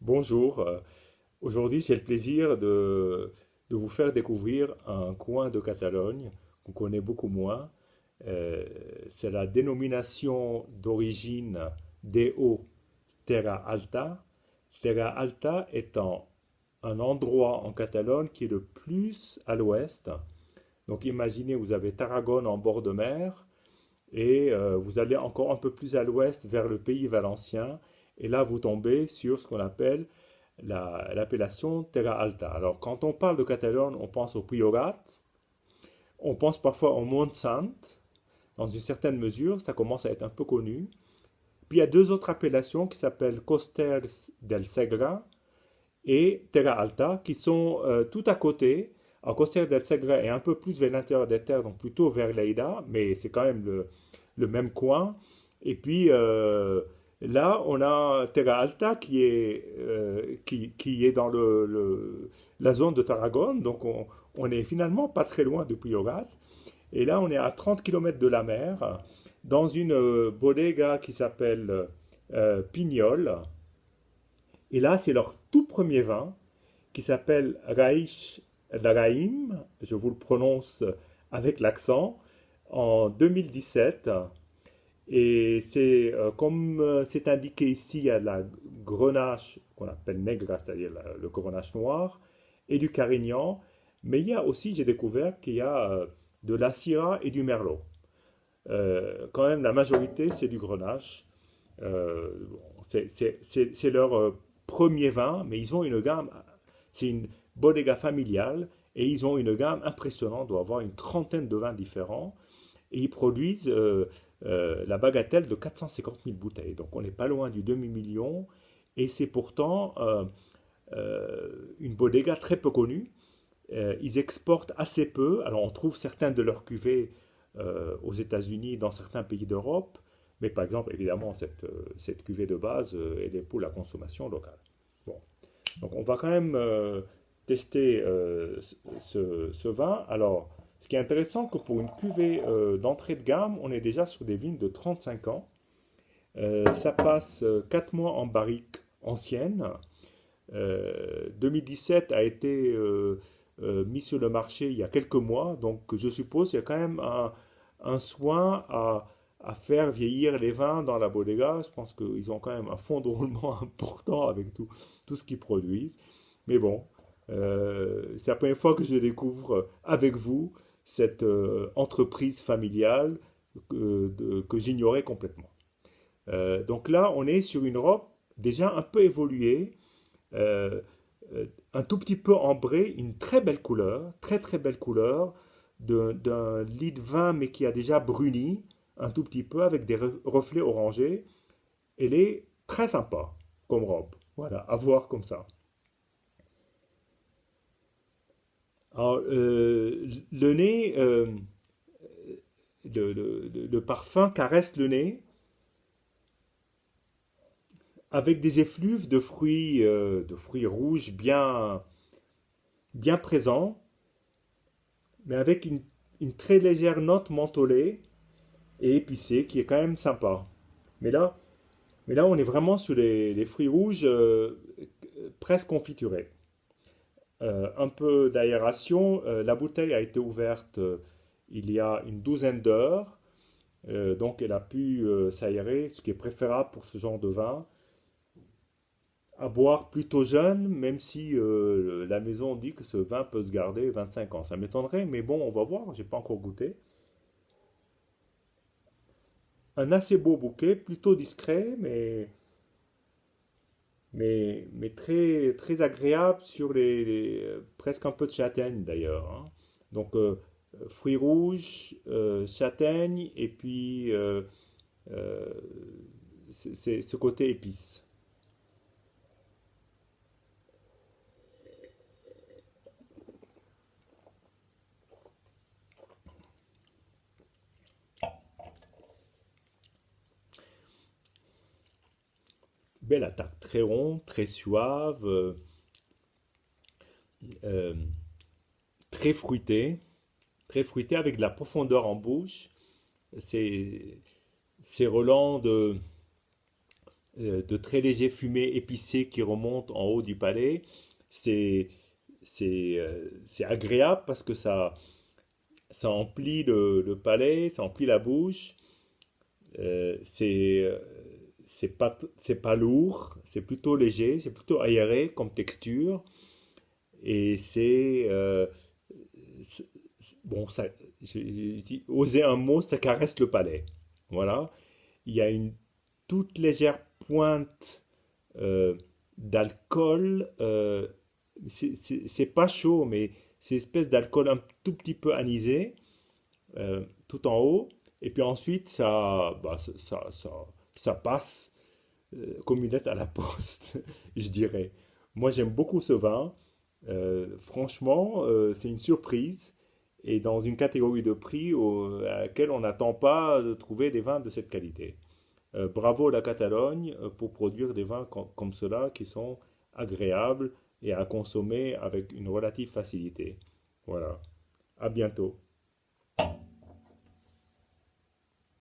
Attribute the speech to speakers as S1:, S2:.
S1: Bonjour, aujourd'hui j'ai le plaisir de vous faire découvrir un coin de Catalogne qu'on connaît beaucoup moins. Euh, c'est la dénomination d'origine DO Terra Alta. Terra Alta étant un endroit en Catalogne qui est le plus à l'ouest. Donc imaginez, vous avez Tarragone en bord de mer et vous allez encore un peu plus à l'ouest vers le pays valencien et là vous tombez sur ce qu'on appelle l'appellation Terra Alta. Alors, quand on parle de Catalogne, on pense au Priorat, on pense parfois au Montsant, dans une certaine mesure, ça commence à être un peu connu. Puis il y a deux autres appellations qui s'appellent Costers del Segre et Terra Alta, qui sont tout à côté. Alors, Costers del Segre est un peu plus vers l'intérieur des terres, donc plutôt vers Lleida, mais c'est quand même le même coin. Et puis là, on a Terra Alta qui est dans la zone de Tarragone, donc on est finalement pas très loin de Priorat. Et là, on est à 30 km de la mer, dans une bodega qui s'appelle Pignol. Et là, c'est leur tout premier vin qui s'appelle Raïch Daraïm, je vous le prononce avec l'accent, en 2017. Et c'est comme c'est indiqué ici, il y a de la grenache qu'on appelle negra, c'est-à-dire le grenache noir, et du carignan. Mais il y a aussi, j'ai découvert qu'il y a de la syrah et du merlot. Quand même, la majorité, c'est du grenache. Bon, c'est leur premier vin, mais ils ont une gamme, c'est une bodega familiale, et ils ont une gamme impressionnante, on doit avoir une trentaine de vins différents et ils produisent la bagatelle de 450 000 bouteilles. Donc on n'est pas loin du demi-million et c'est pourtant une bodega très peu connue. Ils exportent assez peu. Alors on trouve certaines de leurs cuvées aux États-Unis, dans certains pays d'Europe, mais par exemple, évidemment, cette cuvée de base, elle est pour la consommation locale. Bon. Donc on va quand même tester ce vin. Alors, ce qui est intéressant, que pour une cuvée d'entrée de gamme, on est déjà sur des vignes de 35 ans. Ça passe 4 mois en barrique ancienne. 2017 a été mis sur le marché il y a quelques mois, donc je suppose qu'il y a quand même un soin à faire vieillir les vins dans la bodega. Je pense qu'ils ont quand même un fond de roulement important avec tout ce qu'ils produisent. Mais bon, c'est la première fois que je découvre avec vous cette entreprise familiale que j'ignorais complètement. Donc là, on est sur une Europe déjà un peu évoluée, euh, un tout petit peu ambrée, une très belle couleur, très très belle couleur, d'un lit de vin mais qui a déjà bruni un tout petit peu avec des reflets orangés. Elle est très sympa comme robe. Voilà, à voir comme ça. Alors, le nez, le parfum caresse le nez avec des effluves de fruits rouges bien présents, mais avec une très légère note mentholée et épicée qui est quand même sympa. Mais là, mais là on est vraiment sur les fruits rouges presque confiturés. Un peu d'aération. La bouteille a été ouverte il y a une douzaine d'heures, donc elle a pu s'aérer, ce qui est préférable pour ce genre de vin. À boire plutôt jeune, même si la maison dit que ce vin peut se garder 25 ans. Ça m'étonnerait, mais bon, on va voir, j'ai pas encore goûté. Un assez beau bouquet, plutôt discret, mais très, très agréable sur presque un peu de châtaigne d'ailleurs, hein. Donc, fruits rouges, châtaigne, et puis euh, c'est ce côté épice. Belle attaque, très rond, très suave, euh, très fruité. Très fruité avec de la profondeur en bouche. C'est relent de très légères fumées épicées qui remontent en haut du palais. C'est c'est agréable parce que ça emplit le palais, ça emplit la bouche. Euh, c'est euh, c'est pas lourd, c'est plutôt léger, c'est plutôt aéré comme texture. Et c'est- bon, ça, je dis, oser un mot, ça caresse le palais. Voilà. Il y a une toute légère pointe euh, d'alcool. C'est pas chaud, mais c'est une espèce d'alcool un tout petit peu anisé, tout en haut. Et puis ensuite, ça passe comme une lettre à la poste, je dirais. Moi, j'aime beaucoup ce vin. Franchement, c'est une surprise. Et dans une catégorie de prix à laquelle on n'attend pas de trouver des vins de cette qualité. Bravo la Catalogne pour produire des vins comme cela qui sont agréables et à consommer avec une relative facilité. Voilà. À bientôt.